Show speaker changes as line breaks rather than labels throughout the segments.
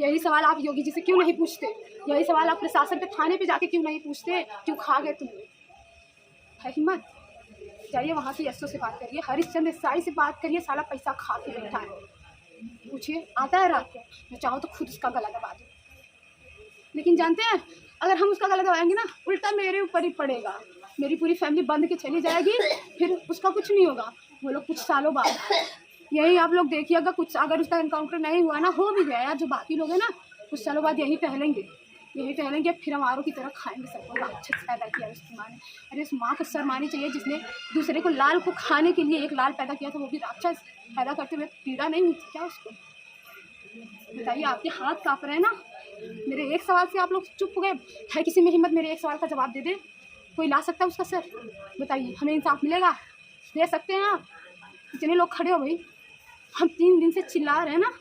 यही सवाल आप योगी जी से क्यों नहीं पूछते? यही सवाल आप प्रशासन पे थाने पे जाके क्यों नहीं पूछते? क्यों खा गए तुम? है हिम्मत? जाइए वहाँ की एसओ से बात करिए, हरिश्चंद्र साई से बात करिए, साला पैसा खा के बैठा है। पूछिए आता है रात को, मैं चाहूँ तो खुद उसका गला दबा दूँ। लेकिन जानते हैं, अगर हम उसका गला दबाएंगे ना, उल्टा मेरे ऊपर ही पड़ेगा। मेरी पूरी फैमिली बंद के चली जाएगी, फिर उसका कुछ नहीं होगा। वो लोग कुछ सालों बाद यही आप लोग देखिएगा, कुछ अगर उसका एनकाउंटर नहीं हुआ ना, हो भी गया यार, जो बाकी लोग हैं ना, कुछ सालों बाद यही टहलेंगे, फिर हमारों की तरह खाएंगे सबको। राक्षस पैदा किया उसकी माँ ने। अरे उस माँ को शर्म आनी चाहिए जिसने दूसरे को लाल को खाने के लिए एक लाल पैदा किया था, वो भी राक्षस पैदा करते हुए पीड़ा नहीं हुई थी क्या उसको? बताइए, आपके हाथ काँप रहे हैं ना? मेरे एक सवाल से आप लोग चुप हो गए। है किसी में हिम्मत मेरे एक सवाल का जवाब दे दे? कोई ला सकता है उसका सर? बताइए, हमें इंसाफ मिलेगा? दे सकते हैं आप? इतने लोग खड़े हो भाई, हम 3 दिन से चिल्ला रहे हैं ना।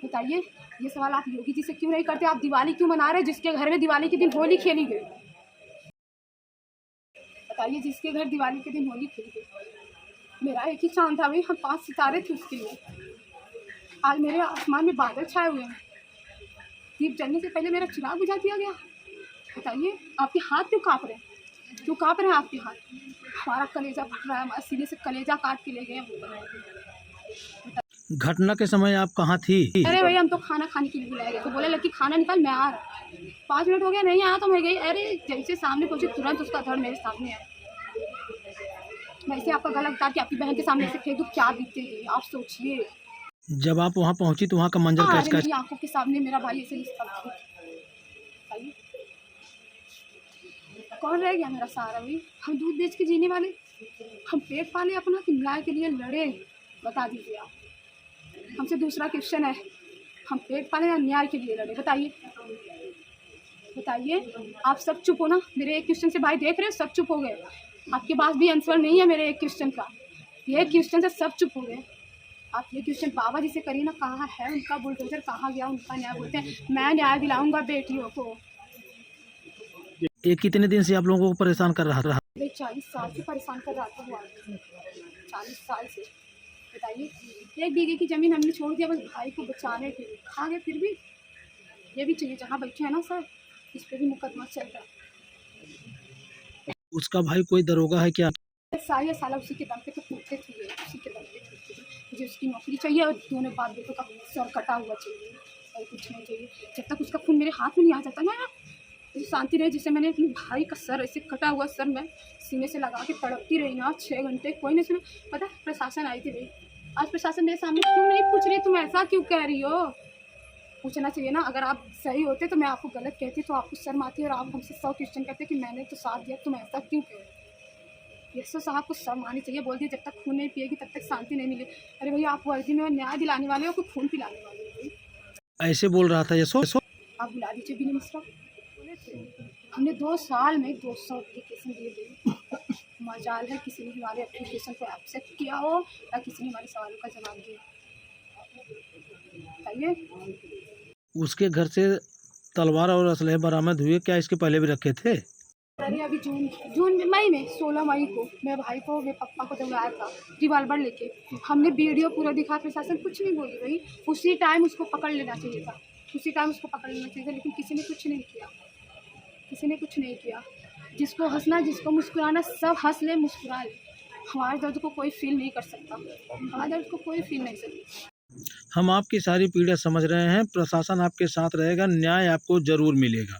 बताइए, ये सवाल आप योगी जी से क्यों नहीं करते? आप दिवाली क्यों मना रहे हैं जिसके घर में दिवाली के दिन होली खेली गई? बताइए, जिसके घर दिवाली के दिन होली खेली गई। मेरा एक ही चांद था भाई, हम 5 सितारे थे उसके लिए। आज मेरे आसमान में बादल छाए हुए हैं, दीप जलने से पहले मेरा चिराग बुझा दिया गया। बताइए, आपके हाथ क्यों काँप रहे हैं? क्यों काँप रहे हैं आपके हाथ? हमारा कलेजा फट रहा है, हमारे सीने से कलेजा काट के ले गए।
घटना के समय आप कहाँ थी?
अरे भैया, हम तो खाना खाने के लिए बुलाए गए, तो बोले लड़की खाना निकाल, मैं आ रहा। 5 मिनट हो गया, नहीं आया तो मैं गई। अरे जैसे सामने पहुंची, तुरंत उसका धड़ मेरे सामने आया। वैसे आपका गला उतार के आपकी बहन के सामने से फेंक दूं, क्या बीतेगी आप सोचिए।
जब आप वहाँ पहुँची तो वहाँ का मंजर कैसा?
मेरी आंखों के सामने मेरा भाई ऐसे लिखता था। कौन रह गया मेरा सहारा भाई? हम दूध बेच के जीने वाले, हम पेट पाले अपना कि न्याय के लिए लड़े? बता दीजिए आप। हमसे दूसरा क्वेश्चन है, हम पेट पाले या न्याय के लिए लड़े? बताइए। आप सब चुप हो ना? मेरे एक क्वेश्चन से भाई देख रहे हो, सब चुप हो गए। आपके पास भी आंसर नहीं है मेरे एक क्वेश्चन का। ये क्वेश्चन से सब चुप हो गए। आप ये क्वेश्चन बाबा जी से करिए ना, कहाँ है उनका बुलडोजर, कहाँ गया उनका न्याय? बोलते हैं मैं न्याय दिलाऊंगा बेटियों को।
ये कितने दिन से आप लोगों को परेशान कर रहा था?
40 साल से परेशान कर रहा था। 40 साल से। बताइए, 1 बीघे की ज़मीन हमने छोड़ दिया बस भाई को बचाने के लिए। खा गए फिर भी। ये भी चाहिए, जहाँ बैठे हैं ना सर, इस पर भी मुकदमा चल रहा है।
उसका भाई कोई दरोगा है क्या?
साला उसी के दम पे तो पूछते थे, उसी के दम पे थे। मुझे उसकी नौकरी चाहिए और दोनों बाप बेटों का सर कटा हुआ चाहिए, और कुछ नहीं चाहिए। जब तक उसका खून मेरे हाथ में नहीं आ जाता ना यार, मुझे शांति रहे। जिससे मैंने अपने भाई का सर ऐसे कटा हुआ सर मैं सीने से लगा के तड़पती रही ना 6 घंटे, कोई नहीं सुना। पता है, प्रशासन आई थी भाई, आज प्रशासन मेरे सामने क्यों नहीं पूछ रही, तुम ऐसा क्यों कह रही हो? पूछना चाहिए ना। अगर आप सही होते तो मैं आपको गलत कहती, तो आपको शर्म आती और आप हमसे 100 क्वेश्चन करते कि मैंने तो साथ दिया, तुम ऐसा क्यों कह रहे? यशो साहब को शर्म आनी चाहिए। बोल दिए जब तक खून नहीं पिएगी तब तक शांति नहीं मिले। अरे भैया, आप वर्दी में न्याय दिलाने वाले हो कि खून पिलाने वाले हो?
ऐसे बोल रहा था यशो?
आप बुला दीजिए विनय मिश्रा। हमने 2 साल में 200 एप्लीकेशन दिए थे। मजाल है किसी ने हमारे एप्लीकेशन को एक्सेप्ट किया हो या किसी ने हमारे सवालों का जवाब दिया। बताइए।
उसके घर से तलवार और असलहे बरामद हुए क्या? इसके पहले भी रखे थे?
अरे अभी मई में 16 मई को मेरे भाई को, मेरे पापा को दौड़ाया था रिवाल्वर लेके। हमने वीडियो पूरा दिखा, प्रशासन कुछ नहीं बोली भाई। उसी टाइम उसको पकड़ लेना चाहिए था, लेकिन किसी ने कुछ नहीं किया। जिसको हंसना, जिसको मुस्कुराना, सब हंस ले, मुस्कुरा ले। हमारे दर्द को कोई फील नहीं कर सकता, हमारे दर्द को कोई फील नहीं सकता।
हम आपकी सारी पीड़ा समझ रहे हैं, प्रशासन आपके साथ रहेगा, न्याय आपको जरूर मिलेगा।